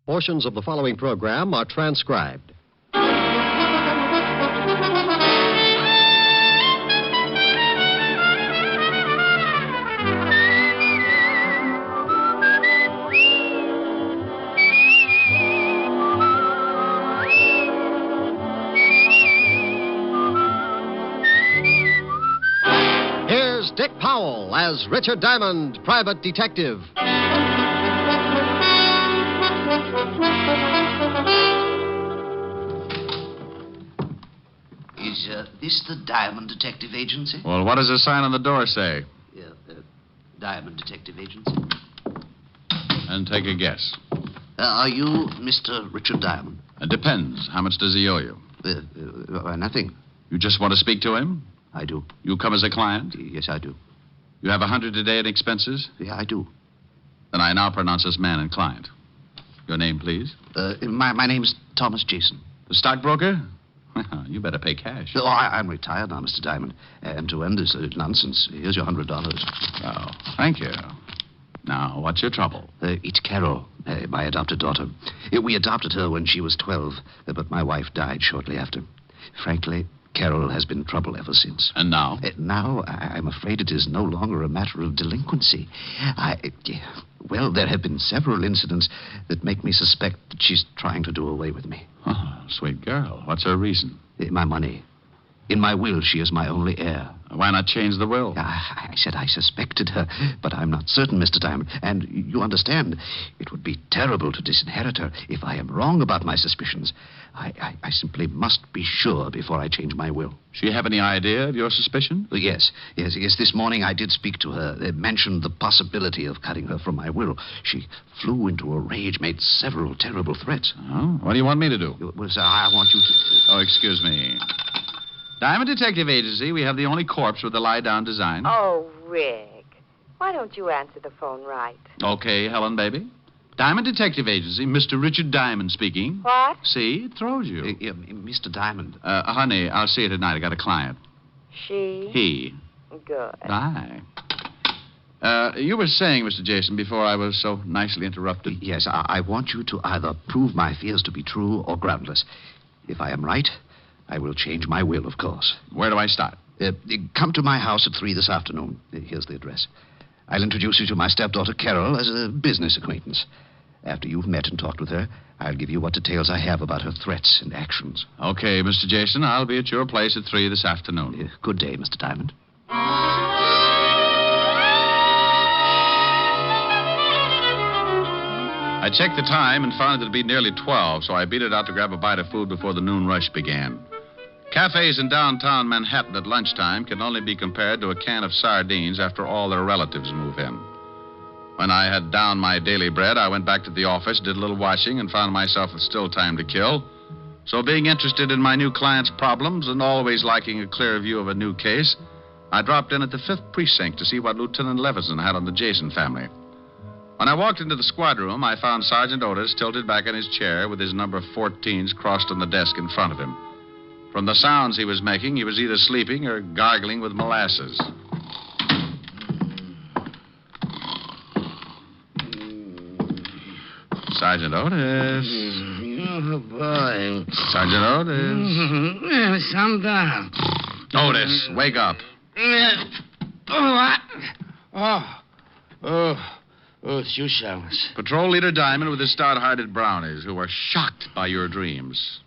Portions of the following program are transcribed. Here's Dick Powell as Richard Diamond, private detective. Is this the Diamond Detective Agency? Well, what does the sign on the door say? Diamond Detective Agency. And take a guess. Are you Mr. Richard Diamond? It depends. How much does he owe you? Nothing. You just want to speak to him? I do. You come as a client? Yes, I do. You have 100 a day in expenses? Yeah, I do. Then I now pronounce this man and client. Your name, please? My name's Thomas Jason. The stockbroker? You better pay cash. Oh, I'm retired now, Mr. Diamond. And to end this nonsense, here's your $100. Oh, thank you. Now, what's your trouble? It's Carol, my adopted daughter. We adopted her when she was 12, but my wife died shortly after. Frankly, Carol has been trouble ever since. And now? Now, I'm afraid it is no longer a matter of delinquency. Well, there have been several incidents that make me suspect that she's trying to do away with me. Oh, sweet girl. What's her reason? My money. In my will, she is my only heir. Why not change the will? I said I suspected her, but I'm not certain, Mr. Diamond. And you understand, it would be terrible to disinherit her if I am wrong about my suspicions. I simply must be sure before I change my will. She have any idea of your suspicion? Yes. This morning I did speak to her. Mentioned the possibility of cutting her from my will. She flew into a rage, made several terrible threats. Oh, what do you want me to do? Well, sir, I want you to... Oh, excuse me. Diamond Detective Agency, we have the only corpse with the lie-down design. Oh, Rick. Why don't you answer the phone right? Okay, Helen, baby. Diamond Detective Agency, Mr. Richard Diamond speaking. What? See, it throws you. Mr. Diamond. Honey, I'll see you tonight. I got a client. She? He. Good. Aye. You were saying, Mr. Jason, before I was so nicely interrupted. Yes, I want you to either prove my fears to be true or groundless. If I am right, I will change my will, of course. Where do I start? Come to my house at 3 this afternoon. Here's the address. I'll introduce you to my stepdaughter, Carol, as a business acquaintance. After you've met and talked with her, I'll give you what details I have about her threats and actions. Okay, Mr. Jason, I'll be at your place at 3 this afternoon. Good day, Mr. Diamond. I checked the time and found it to be nearly 12, so I beat it out to grab a bite of food before the noon rush began. Cafes in downtown Manhattan at lunchtime can only be compared to a can of sardines after all their relatives move in. When I had downed my daily bread, I went back to the office, did a little washing, and found myself with still time to kill. So being interested in my new client's problems and always liking a clear view of a new case, I dropped in at the 5th Precinct to see what Lieutenant Levison had on the Jason family. When I walked into the squad room, I found Sergeant Otis tilted back in his chair with his number 14s crossed on the desk in front of him. From the sounds he was making, he was either sleeping or gargling with molasses. Sergeant Otis. Oh, boy. Sergeant Otis. I'm down. Otis, wake up. What? Oh, it's you, Silas. Patrol Leader Diamond with his stout-hearted brownies who were shocked by your dreams.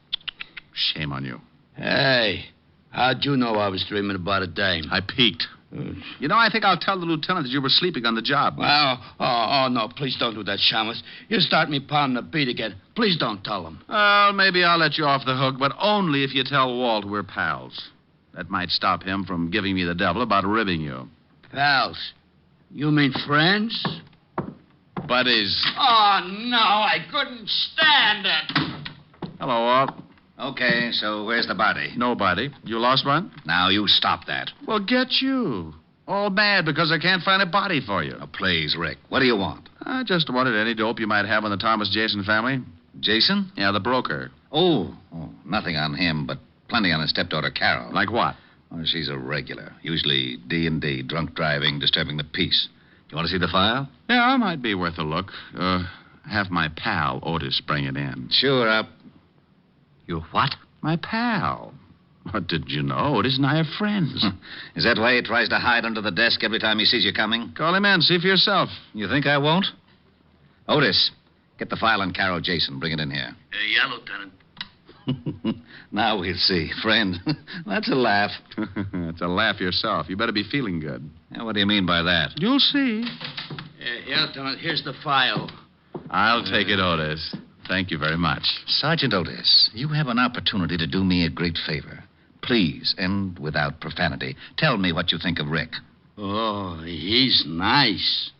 Shame on you. Hey, how'd you know I was dreaming about a dame? I peeked. You know, I think I'll tell the lieutenant that you were sleeping on the job. Well, no, please don't do that, Shamus. You start me pounding the beat again. Please don't tell him. Well, maybe I'll let you off the hook, but only if you tell Walt we're pals. That might stop him from giving me the devil about ribbing you. Pals? You mean friends? Buddies. Oh, no, I couldn't stand it. Hello, Walt. Okay, so where's the body? Nobody. You lost one? Now, you stop that. Well, get you. All mad because I can't find a body for you. Oh, please, Rick. What do you want? I just wanted any dope you might have on the Thomas Jason family. Jason? Yeah, the broker. Oh, nothing on him, but plenty on his stepdaughter, Carol. Like what? Oh, she's a regular. Usually D&D, drunk driving, disturbing the peace. You want to see the file? Yeah, might be worth a look. have my pal, Otis, bring it in. Sure, up. You what? My pal. What did you know? Otis and I are friends. Is that why he tries to hide under the desk every time he sees you coming? Call him in. See for yourself. You think I won't? Otis, get the file on Carol Jason. Bring it in here. Yeah, Lieutenant. Now we'll see. Friend, that's a laugh. It's a laugh yourself. You better be feeling good. Now, what do you mean by that? You'll see. Yeah, Lieutenant, here's the file. I'll take it, Otis. Thank you very much. Sergeant Otis, you have an opportunity to do me a great favor. Please, and without profanity, tell me what you think of Rick. Oh, he's nice.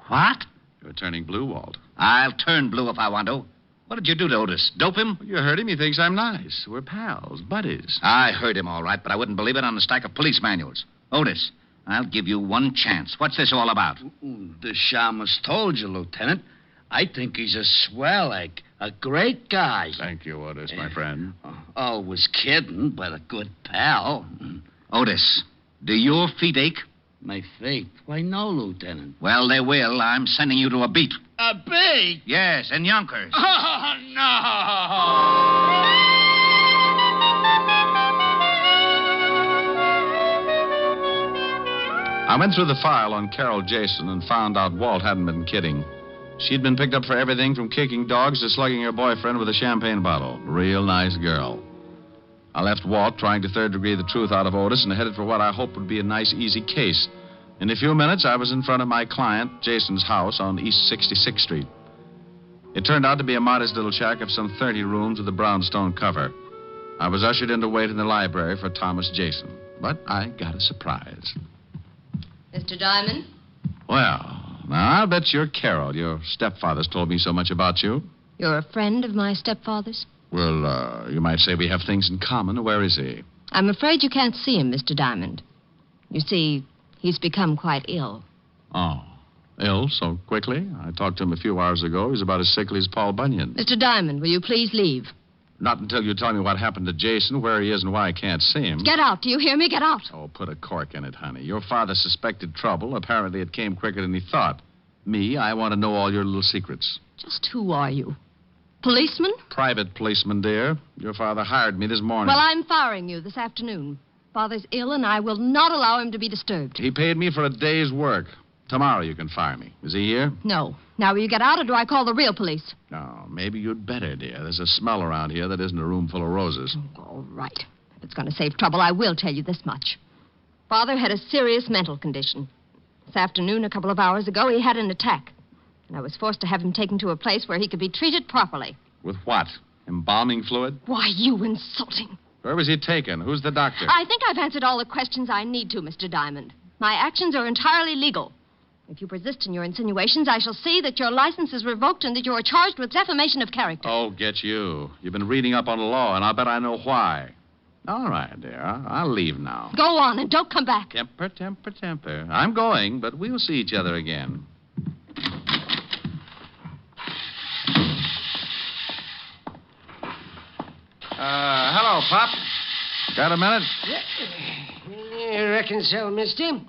What? You're turning blue, Walt. I'll turn blue if I want to. What did you do to Otis? Dope him? You heard him. He thinks I'm nice. We're pals, buddies. I heard him all right, but I wouldn't believe it on a stack of police manuals. Otis, I'll give you one chance. What's this all about? The shamus told you, Lieutenant. I think he's a swell egg, a great guy. Thank you, Otis, my friend. Always kidding, but a good pal. Otis, do your feet ache? My feet? Why, no, Lieutenant. Well, they will. I'm sending you to a beat. A beat? Yes, in Yonkers. Oh, no! I went through the file on Carol Jason and found out Walt hadn't been kidding. She'd been picked up for everything from kicking dogs to slugging her boyfriend with a champagne bottle. Real nice girl. I left Walt trying to third-degree the truth out of Otis and headed for what I hoped would be a nice, easy case. In a few minutes, I was in front of my client, Jason's house on East 66th Street. It turned out to be a modest little shack of some 30 rooms with a brownstone cover. I was ushered in to wait in the library for Thomas Jason, but I got a surprise. Mr. Diamond? Well, now, I'll bet you're Carol. Your stepfather's told me so much about you. You're a friend of my stepfather's? Well, you might say we have things in common. Where is he? I'm afraid you can't see him, Mr. Diamond. You see, he's become quite ill. Oh, ill so quickly? I talked to him a few hours ago. He's about as sickly as Paul Bunyan. Mr. Diamond, will you please leave? Not until you tell me what happened to Jason, where he is, and why I can't see him. Get out. Do you hear me? Get out. Oh, put a cork in it, honey. Your father suspected trouble. Apparently it came quicker than he thought. Me, I want to know all your little secrets. Just who are you? Policeman? Private policeman, dear. Your father hired me this morning. Well, I'm firing you this afternoon. Father's ill, and I will not allow him to be disturbed. He paid me for a day's work. Tomorrow you can fire me. Is he here? No. Now, will you get out, or do I call the real police? No, maybe you'd better, dear. There's a smell around here that isn't a room full of roses. All right. If it's going to save trouble, I will tell you this much. Father had a serious mental condition. This afternoon, a couple of hours ago, he had an attack. And I was forced to have him taken to a place where he could be treated properly. With what? Embalming fluid? Why, you insulting. Where was he taken? Who's the doctor? I think I've answered all the questions I need to, Mr. Diamond. My actions are entirely legal. If you persist in your insinuations, I shall see that your license is revoked and that you are charged with defamation of character. Oh, get you. You've been reading up on the law, and I'll bet I know why. All right, dear. I'll leave now. Go on, and don't come back. Temper, temper, temper. I'm going, but we'll see each other again. Hello, Pop. Got a minute? I reckon so, mister.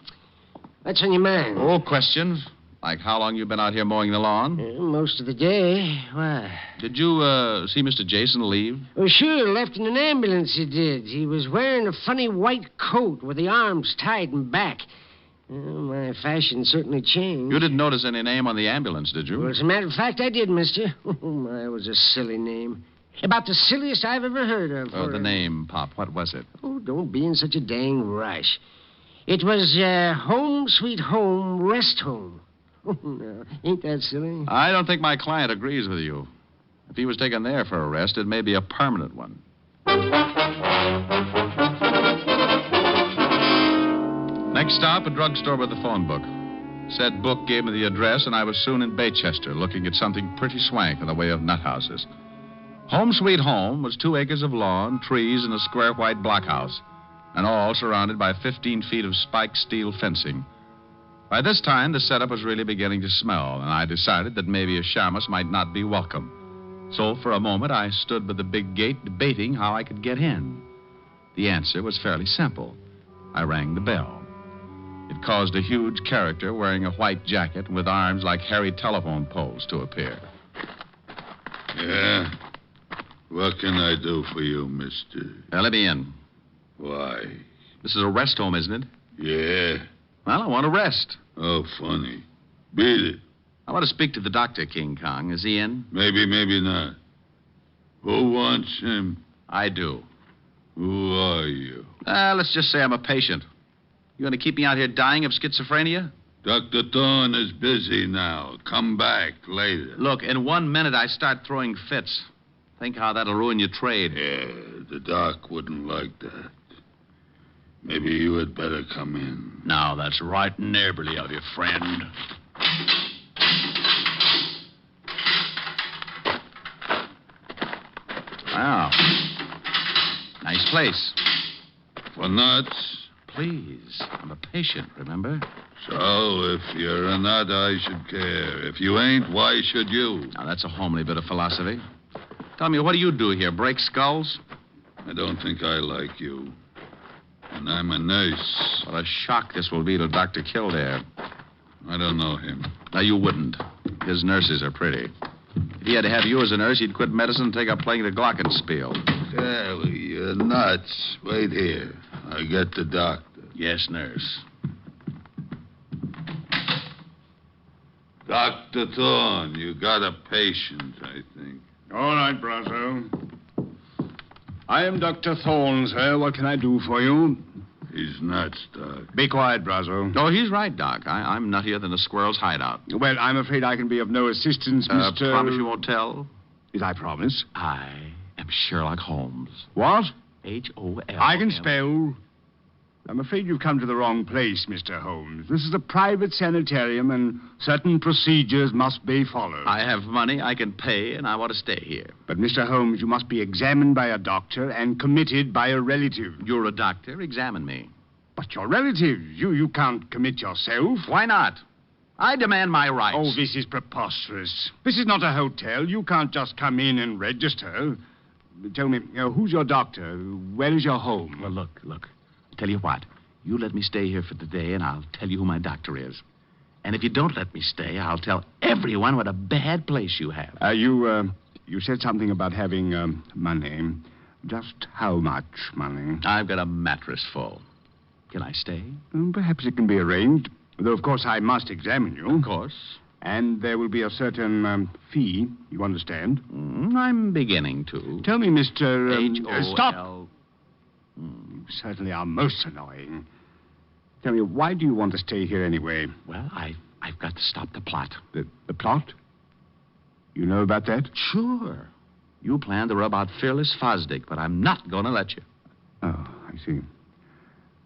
What's on your mind? Oh, questions. Like how long you been out here mowing the lawn? Most of the day. Why? Did you, see Mr. Jason leave? Oh, sure. Left in an ambulance, he did. He was wearing a funny white coat with the arms tied in back. My fashion certainly changed. You didn't notice any name on the ambulance, did you? Well, as a matter of fact, I did, mister. Oh, my, it was a silly name. About the silliest I've ever heard of. Oh, the name, Pop. What was it? Oh, don't be in such a dang rush. It was, Home Sweet Home Rest Home. Oh, no. Ain't that silly? I don't think my client agrees with you. If he was taken there for arrest, it may be a permanent one. Next stop, a drugstore with a phone book. Said book gave me the address, and I was soon in Baychester, looking at something pretty swank in the way of nut houses. Home Sweet Home was 2 acres of lawn, trees, and a square white blockhouse, and all surrounded by 15 feet of spiked steel fencing. By this time, the setup was really beginning to smell, and I decided that maybe a shamus might not be welcome. So, for a moment, I stood by the big gate debating how I could get in. The answer was fairly simple. I rang the bell. It caused a huge character wearing a white jacket with arms like hairy telephone poles to appear. Yeah? What can I do for you, mister? Let me in. Why? This is a rest home, isn't it? Yeah. Well, I want to rest. Oh, funny. Beat it. I want to speak to the doctor, King Kong. Is he in? Maybe, maybe not. Who wants him? I do. Who are you? Let's just say I'm a patient. You going to keep me out here dying of schizophrenia? Dr. Thorne is busy now. Come back later. Look, in 1 minute I start throwing fits. Think how that'll ruin your trade. Yeah, the doc wouldn't like that. Maybe you had better come in. Now, that's right neighborly of you, friend. Wow. Nice place. For nuts? Please, I'm a patient, remember? So, if you're a nut, I should care. If you ain't, why should you? Now, that's a homely bit of philosophy. Tell me, what do you do here? Break skulls? I don't think I like you. And I'm a nurse. What a shock this will be to Dr. Kildare. I don't know him. Now, you wouldn't. His nurses are pretty. If he had to have you as a nurse, he'd quit medicine and take up playing the glockenspiel. Sally, you're nuts. Wait here. I get the doctor. Yes, nurse. Dr. Thorne, you got a patient, I think. All right, Brazo. I am Dr. Thorne, sir. What can I do for you? He's nuts, Doc. Be quiet, Brazo. Oh, he's right, Doc. I'm nuttier than a squirrel's hideout. Well, I'm afraid I can be of no assistance, Mr. Promise you won't tell? Yes, I promise. I am Sherlock Holmes. What? H-O-L. I can spell. I'm afraid you've come to the wrong place, Mr. Holmes. This is a private sanitarium, and certain procedures must be followed. I have money I can pay, and I want to stay here. But, Mr. Holmes, you must be examined by a doctor and committed by a relative. You're a doctor. Examine me. But your relative, you can't commit yourself. Why not? I demand my rights. Oh, this is preposterous. This is not a hotel. You can't just come in and register. Tell me, who's your doctor? Where is your home? Well, look. Tell you what. You let me stay here for the day, and I'll tell you who my doctor is. And if you don't let me stay, I'll tell everyone what a bad place you have. You said something about having money. Just how much money? I've got a mattress full. Can I stay? Perhaps it can be arranged. Though, of course, I must examine you. Of course. And there will be a certain fee, you understand? I'm beginning to. Tell me, Mr. H-O-L. Stop! You certainly are most annoying. Tell me, why do you want to stay here anyway? Well, I've got to stop the plot. The plot? You know about that? Sure. You planned to rub out Fearless Fosdick, but I'm not going to let you. Oh, I see.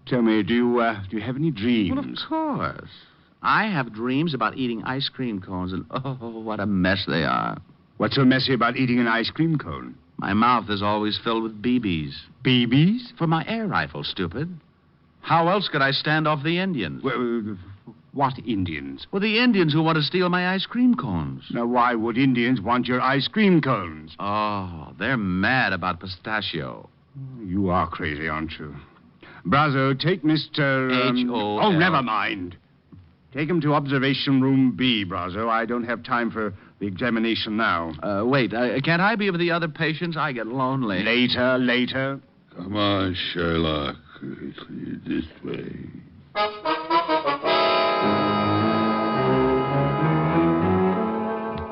Tell me, do you have any dreams? Well, of course. I have dreams about eating ice cream cones, and oh, what a mess they are. What's so messy about eating an ice cream cone? My mouth is always filled with BBs. BBs? For my air rifle, stupid. How else could I stand off the Indians? Well, what Indians? Well, the Indians who want to steal my ice cream cones. Now, why would Indians want your ice cream cones? Oh, they're mad about pistachio. You are crazy, aren't you? Brazo, take Mr. H-O-L. Oh, never mind. Take him to observation room B, Brazo. I don't have time for the examination now. Wait, can't I be with the other patients? I get lonely. Later. Come on, Sherlock. This way.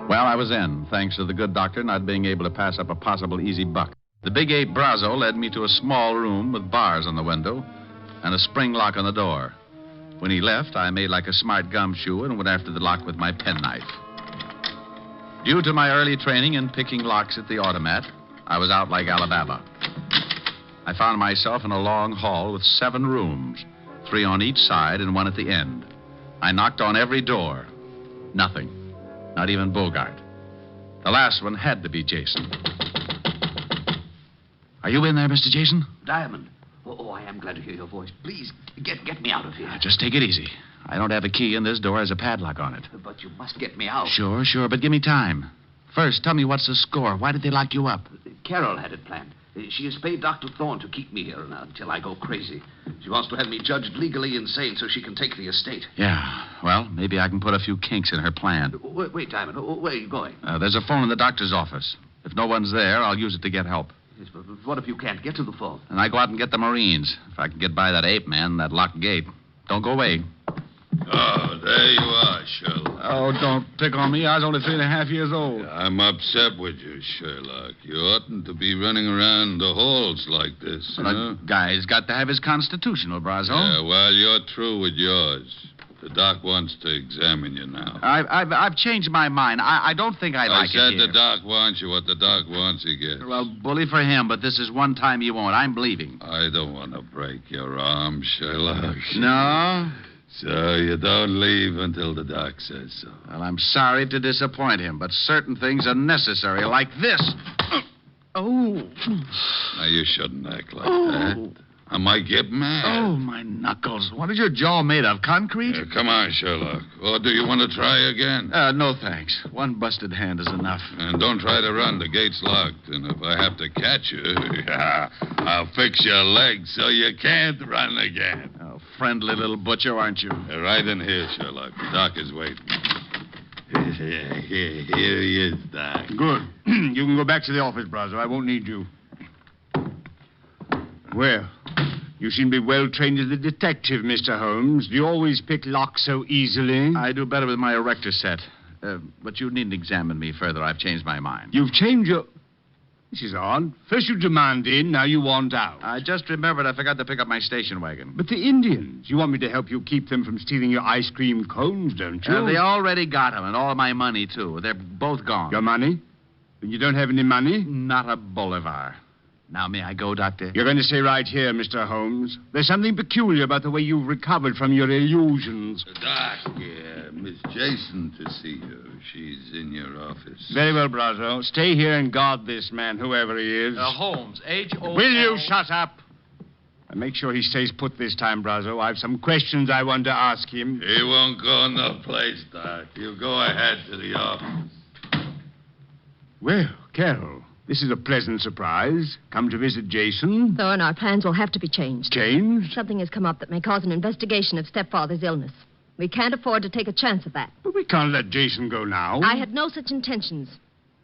Well, I was in, thanks to the good doctor not being able to pass up a possible easy buck. The big ape Brazo led me to a small room with bars on the window and a spring lock on the door. When he left, I made like a smart gumshoe and went after the lock with my penknife. Due to my early training in picking locks at the automat, I was out like Alabama. I found myself in a long hall with 7 rooms, 3 on each side and 1 at the end. I knocked on every door. Nothing. Not even Bogart. The last one had to be Jason. Are you in there, Mr. Jason? Diamond. Oh, I am glad to hear your voice. Please, get me out of here. Just take it easy. I don't have a key, and this door has a padlock on it. But you must get me out. Sure, but give me time. First, tell me what's the score. Why did they lock you up? Carol had it planned. She has paid Dr. Thorne to keep me here until I go crazy. She wants to have me judged legally insane so she can take the estate. Yeah, well, maybe I can put a few kinks in her plan. Wait, Diamond. Where are you going? There's a phone in the doctor's office. If no one's there, I'll use it to get help. Yes, but what if you can't get to the phone? And I go out and get the Marines. If I can get by that ape man, that locked gate. Don't go away. Oh, there you are, Sherlock. Oh, don't pick on me. I was only 3.5 years old. I'm upset with you, Sherlock. You oughtn't to be running around the halls like this. A guy's got to have his constitutional, Brazo. Yeah, well, you're through with yours. The doc wants to examine you now. I've changed my mind. I don't think I'd like it I said here. the doc wants you. What the doc wants, he gets. Well, bully for him, but this is one time you won't. I'm leaving. I don't want to break your arm, Sherlock. No? So you don't leave until the doc says so. Well, I'm sorry to disappoint him, but certain things are necessary, like this. Oh. Now, you shouldn't act like that. I might get mad. Oh, my knuckles. What is your jaw made of? Concrete? Come on, Sherlock. Or do you want to try again? No, thanks. One busted hand is enough. And don't try to run. The gate's locked. And if I have to catch you, I'll fix your legs so you can't run again. Oh, friendly little butcher, aren't you? Right in here, Sherlock. The doc is waiting. Here he is, Doc. Good. You can go back to the office, Brazo. I won't need you. Well, you seem to be well trained as a detective, Mr. Holmes. Do you always pick locks so easily? I do better with my erector set. But you needn't examine me further. I've changed my mind. You've changed your... This is odd. First you demand in, now you want out. I just remembered I forgot to pick up my station wagon. But the Indians, you want me to help you keep them from stealing your ice cream cones, don't you? They already got them, and all my money, too. They're both gone. Your money? And you don't have any money? Not a bolivar. Now, may I go, Doctor? You're going to stay right here, Mr. Holmes. There's something peculiar about the way you've recovered from your illusions. Doc, Miss Jason to see you. She's in your office. Very well, Brazo. Stay here and guard this man, whoever he is. Holmes, H-O... Will you shut up? And make sure he stays put this time, Brazo. I have some questions I want to ask him. He won't go no place, Doc. You go ahead to the office. Well, Carol, this is a pleasant surprise. Come to visit Jason. Thorne, our plans will have to be changed. Changed? Something has come up that may cause an investigation of stepfather's illness. We can't afford to take a chance of that. But we can't let Jason go now. I had no such intentions.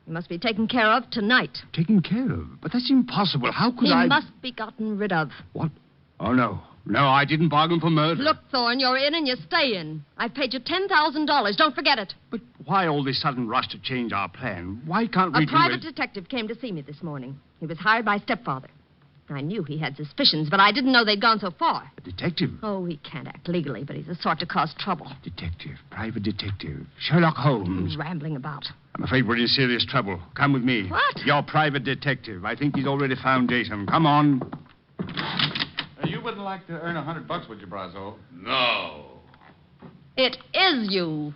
He must be taken care of tonight. Taken care of? But that's impossible. How could He must be gotten rid of. What? Oh, no. No, I didn't bargain for murder. Look, Thorne, you're in and you stay in. I've paid you $10,000. Don't forget it. But why all this sudden rush to change our plan? Why can't we A do private it? detective came to see me this morning. He was hired by stepfather. I knew he had suspicions, but I didn't know they'd gone so far. A detective? Oh, he can't act legally, but he's the sort to cause trouble. Detective. Private detective. Sherlock Holmes. Rambling about. I'm afraid we're in serious trouble. Come with me. What? Your private detective. I think he's already found Jason. Come on. You wouldn't like to earn $100, would you, Brazo? No. It is you,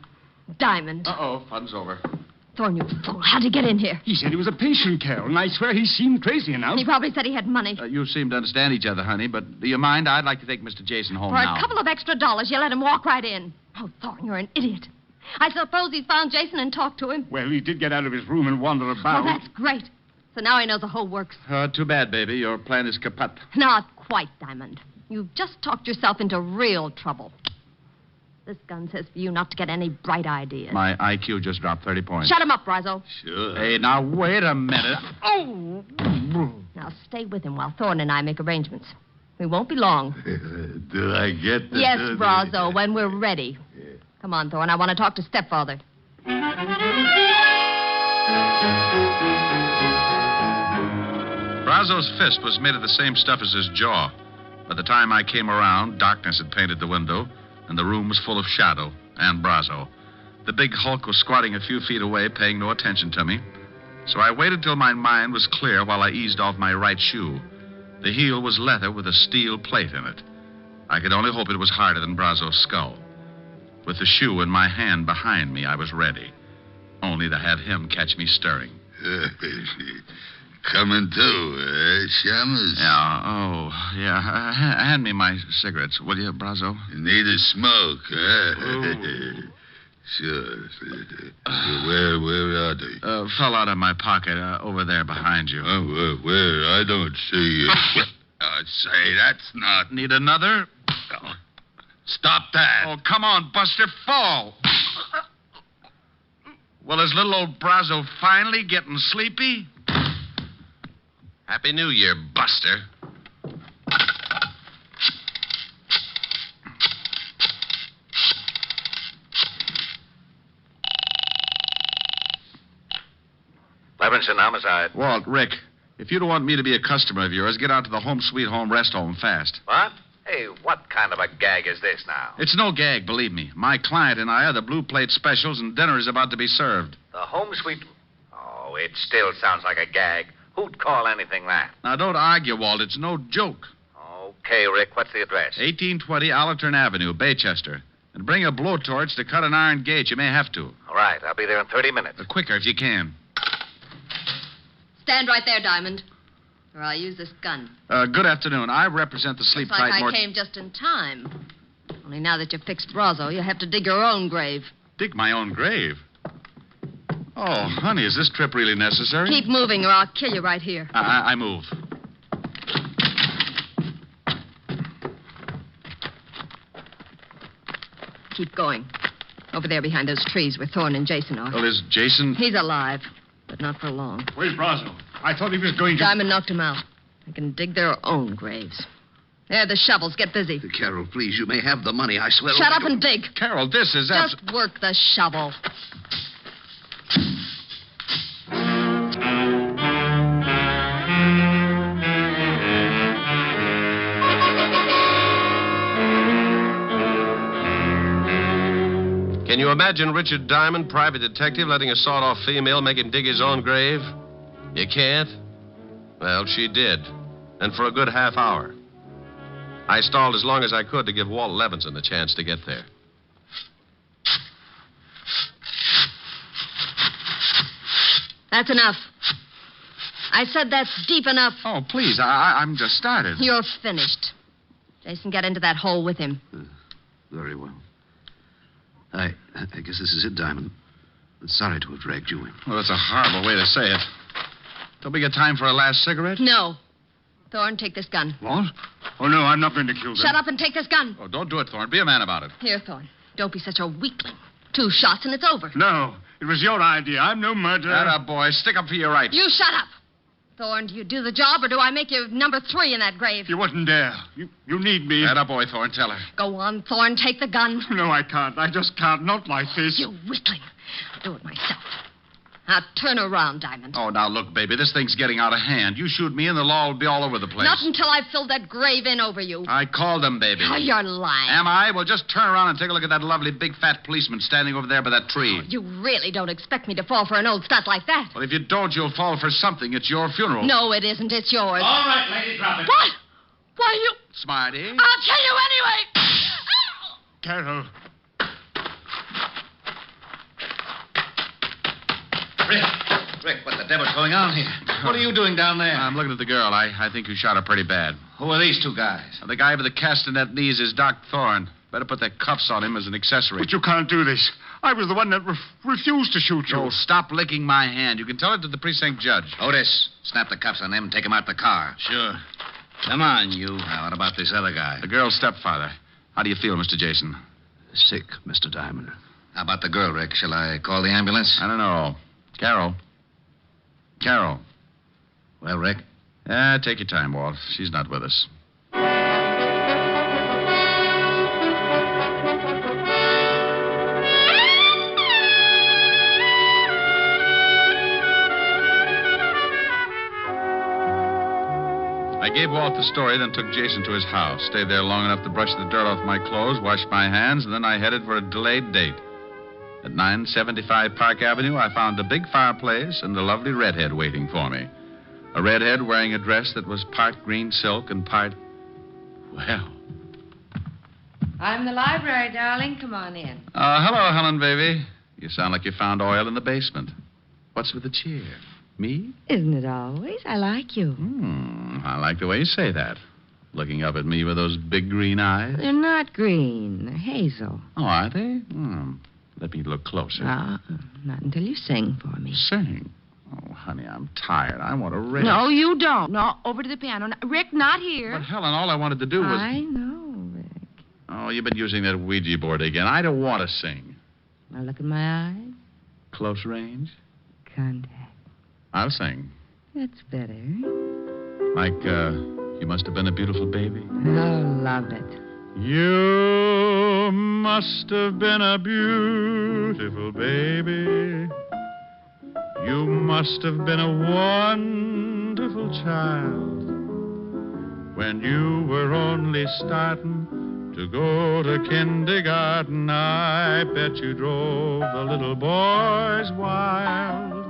Diamond. Uh-oh, fun's over. Thorne, you fool. How'd you get in here? He said he was a patient, Carol, and I swear he seemed crazy enough. He probably said he had money. You seem to understand each other, honey, but do you mind? I'd like to take Mr. Jason home For now. a couple of extra dollars, you let him walk right in. Oh, Thorne, you're an idiot. I suppose he's found Jason and talked to him. Well, he did get out of his room and wander about. Well, that's great. So now he knows the whole works. Too bad, baby. Your plan is kaput. Not quite, Diamond. You've just talked yourself into real trouble. This gun says for you not to get any bright ideas. My IQ just dropped 30 points. Shut him up, Brazo. Sure. Hey, now, wait a minute. Oh! Now stay with him while Thorne and I make arrangements. We won't be long. Do I get the... Yes, Brazo, when we're ready. Come on, Thorne. I want to talk to stepfather. Brazo's fist was made of the same stuff as his jaw. By the time I came around, darkness had painted the window, and the room was full of shadow and Brazo. The big hulk was squatting a few feet away, paying no attention to me. So I waited till my mind was clear while I eased off my right shoe. The heel was leather with a steel plate in it. I could only hope it was harder than Brazo's skull. With the shoe in my hand behind me, I was ready. Only to have him catch me stirring. Coming to, Shamus? Yeah. Hand me my cigarettes, will you, Brazo? You need a smoke, Sure. Where are they? Fell out of my pocket over there behind you. Where? I don't see it. Say, that's not... Need another? Stop that. Oh, come on, Buster, fall. Well, is little old Brazo finally getting sleepy? Happy New Year, Buster. Levinson, homicide. Walt, Rick, if you don't want me to be a customer of yours, get out to the Home Sweet Home Rest Home fast. What? Hey, what kind of a gag is this now? It's no gag, believe me. My client and I are the blue plate specials, and dinner is about to be served. The home suite. Oh, it still sounds like a gag. Who'd call anything that? Now, don't argue, Walt. It's no joke. Okay, Rick, what's the address? 1820 Allerton Avenue, Baychester. And bring a blowtorch to cut an iron gate. You may have to. All right, I'll be there in 30 minutes. Quicker if you can. Stand right there, Diamond, or I'll use this gun. Good afternoon. I represent the Sleep Looks like Tight I came just in time. Only now that you've fixed Brozzo, you'll have to dig your own grave. Dig my own grave? Oh, honey, is this trip really necessary? Keep moving, or I'll kill you right here. I move. Keep going. Over there behind those trees where Thorne and Jason are. Well, is Jason... He's alive, but not for long. Where's Brosno? I thought he was going to... Diamond knocked him out. They can dig their own graves. There, the shovels. Get busy. Carol, please, you may have the money, I swear. Shut up and dig. Carol, this is... Just work the shovel. Can you imagine Richard Diamond, private detective, letting a sawed-off female make him dig his own grave? You can't? Well, she did. And for a good half hour. I stalled as long as I could to give Walt Levinson a chance to get there. That's enough. I said that's deep enough. Oh, please, I'm just started. You're finished. Jason, get into that hole with him. Very well. I guess this is it, Diamond. Sorry to have dragged you in. Well, that's a horrible way to say it. Don't we get time for a last cigarette? No. Thorne, take this gun. What? Oh, no, I'm not going to kill them. Shut up and take this gun. Oh, don't do it, Thorne. Be a man about it. Here, Thorne. Don't be such a weakling. 2 shots and it's over. No, it was your idea. I'm no murderer. Atta boy, stick up for your rights. You shut up. Thorne, do you do the job or do I make you number 3 in that grave? You wouldn't dare. You need me. Atta boy, Thorne, tell her. Go on, Thorne. Take the gun. No, I can't. I just can't. Not like this. You weakling. I'll do it myself. Now, turn around, Diamond. Oh, now, look, baby, this thing's getting out of hand. You shoot me and the law will be all over the place. Not until I've filled that grave in over you. I called him, baby. Oh, you're lying. Am I? Well, just turn around and take a look at that lovely big fat policeman standing over there by that tree. You really don't expect me to fall for an old stunt like that. Well, if you don't, you'll fall for something. It's your funeral. No, it isn't. It's yours. All right, lady, drop it. What? Why, you... Smarty. I'll kill you anyway. Carol. Rick, what the devil's going on here? What are you doing down there? I'm looking at the girl. I think you shot her pretty bad. Who are these 2 guys? The guy with the castanet knees is Doc Thorne. Better put the cuffs on him as an accessory. But you can't do this. I was the one that refused to shoot you. Oh, stop licking my hand. You can tell it to the precinct judge. Otis, snap the cuffs on them and take them out the car. Sure. Come on, you. Now, what about this other guy? The girl's stepfather. How do you feel, Mr. Jason? Sick, Mr. Diamond. How about the girl, Rick? Shall I call the ambulance? I don't know. Carol. Well, Rick? Take your time, Walt. She's not with us. I gave Walt the story, then took Jason to his house. Stayed there long enough to brush the dirt off my clothes, wash my hands, and then I headed for a delayed date. At 975 Park Avenue, I found a big fireplace and a lovely redhead waiting for me. A redhead wearing a dress that was part green silk and part... Well... I'm the library, darling. Come on in. Hello, Helen, baby. You sound like you found oil in the basement. What's with the cheer? Me? Isn't it always? I like you. I like the way you say that. Looking up at me with those big green eyes. They're not green. They're hazel. Oh, are they? Let me look closer. Not until you sing for me. Sing? Oh, honey, I'm tired. I want to rest. No, you don't. No, over to the piano. No, Rick, not here. But, Helen, all I wanted to do was... I know, Rick. Oh, you've been using that Ouija board again. I don't want to sing. Now look in my eyes. Close range? Contact. I'll sing. That's better. Like, you must have been a beautiful baby. Oh, love it. You must have been a beautiful baby. You must have been a wonderful child. When you were only starting to go to kindergarten, I bet you drove the little boys wild.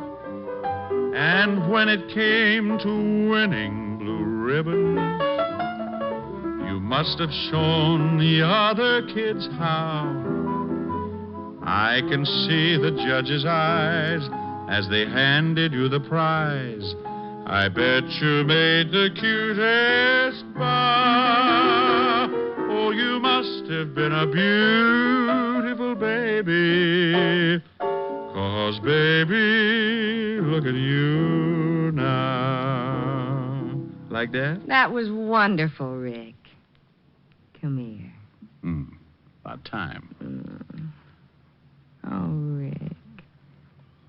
And when it came to winning blue ribbons, you must have shown the other kids how. I can see the judge's eyes as they handed you the prize. I bet you made the cutest bow. Oh, you must have been a beautiful baby. 'Cause, baby, look at you now. Like that? That was wonderful, Rick. Come here. About time. Oh, Rick.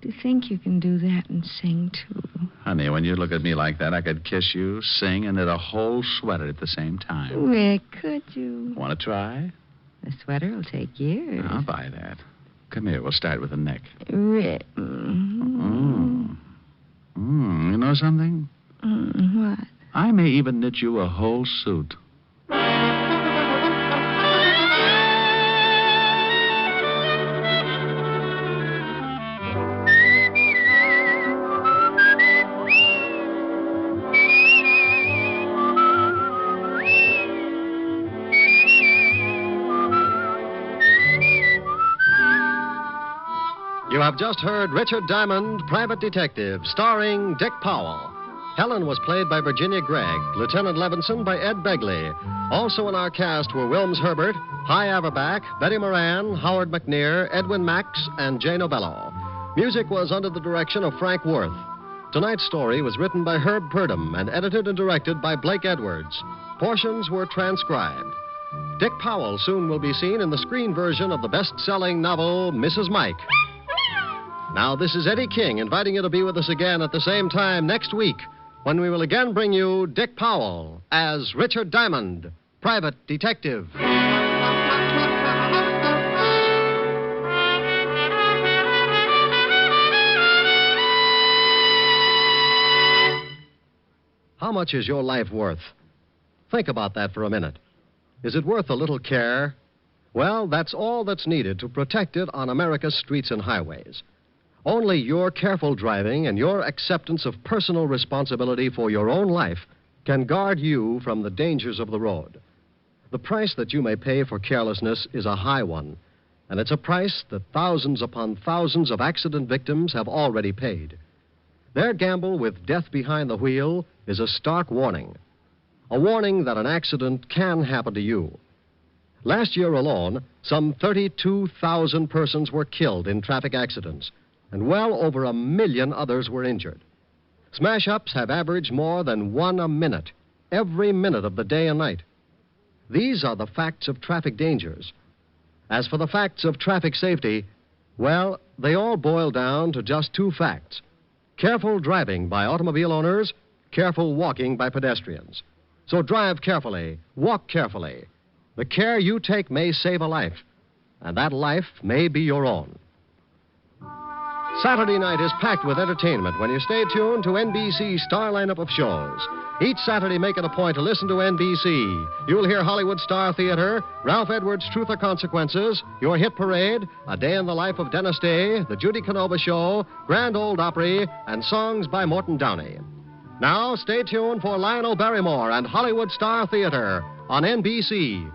Do you think you can do that and sing, too? Honey, when you look at me like that, I could kiss you, sing, and knit a whole sweater at the same time. Rick, could you? Want to try? The sweater will take years. I'll buy that. Come here, we'll start with the neck. Rick. You know something? What? I may even knit you a whole suit. You have just heard Richard Diamond, Private Detective, starring Dick Powell. Helen was played by Virginia Gregg, Lieutenant Levinson by Ed Begley. Also in our cast were Wilms Herbert, Hy Averback, Betty Moran, Howard McNear, Edwin Max, and Jay Novello. Music was under the direction of Frank Worth. Tonight's story was written by Herb Purdom and edited and directed by Blake Edwards. Portions were transcribed. Dick Powell soon will be seen in the screen version of the best-selling novel, Mrs. Mike. Now, this is Eddie King inviting you to be with us again at the same time next week when we will again bring you Dick Powell as Richard Diamond, Private Detective. How much is your life worth? Think about that for a minute. Is it worth a little care? Well, that's all that's needed to protect it on America's streets and highways. Only your careful driving and your acceptance of personal responsibility for your own life can guard you from the dangers of the road. The price that you may pay for carelessness is a high one, and it's a price that thousands upon thousands of accident victims have already paid. Their gamble with death behind the wheel is a stark warning, a warning that an accident can happen to you. Last year alone, some 32,000 persons were killed in traffic accidents, and well over 1 million others were injured. Smash-ups have averaged more than 1 a minute, every minute of the day and night. These are the facts of traffic dangers. As for the facts of traffic safety, well, they all boil down to just 2 facts. Careful driving by automobile owners, careful walking by pedestrians. So drive carefully, walk carefully. The care you take may save a life, and that life may be your own. Saturday night is packed with entertainment when you stay tuned to NBC's star lineup of shows. Each Saturday, make it a point to listen to NBC. You'll hear Hollywood Star Theater, Ralph Edwards' Truth or Consequences, Your Hit Parade, A Day in the Life of Dennis Day, The Judy Canova Show, Grand Ole Opry, and songs by Morton Downey. Now, stay tuned for Lionel Barrymore and Hollywood Star Theater on NBC.